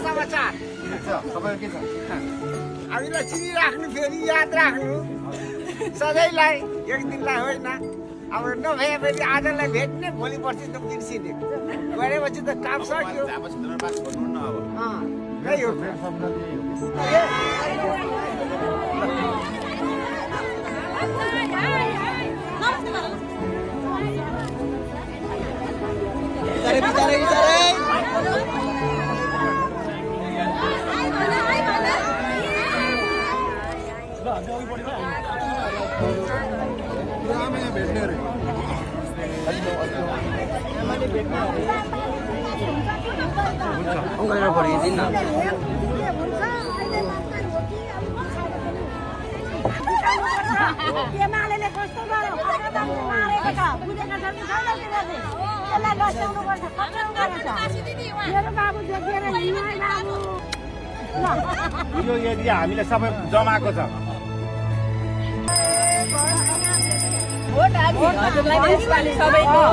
समाचार हामीलाई चिनिराख्नु फेरि याद राख्नु सधैँलाई एक दिनलाई होइन अब नभए फेरि आजलाई भेट्ने भोलि पर्सि त बिर्सिने गरेपछि त काम सक्यो त्यही हो एमाले कस्तो गर्यो मारेको छ बुझेको छ नि त्यसलाई बचाउनुपर्छ मेरो बाबु देखेर हिँड्नै बाबु यो एरिया हामीले सबै जमाएको छ भोट हजुरलाई यसपालि सबैको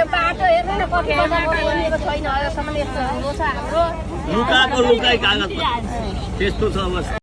बाटो हेर्नु न बनिएको छैन अहिलेसम्म यस्तो हुनु छ हाम्रो लुकाको लुकाइ कागज त्यस्तो छ अवस्था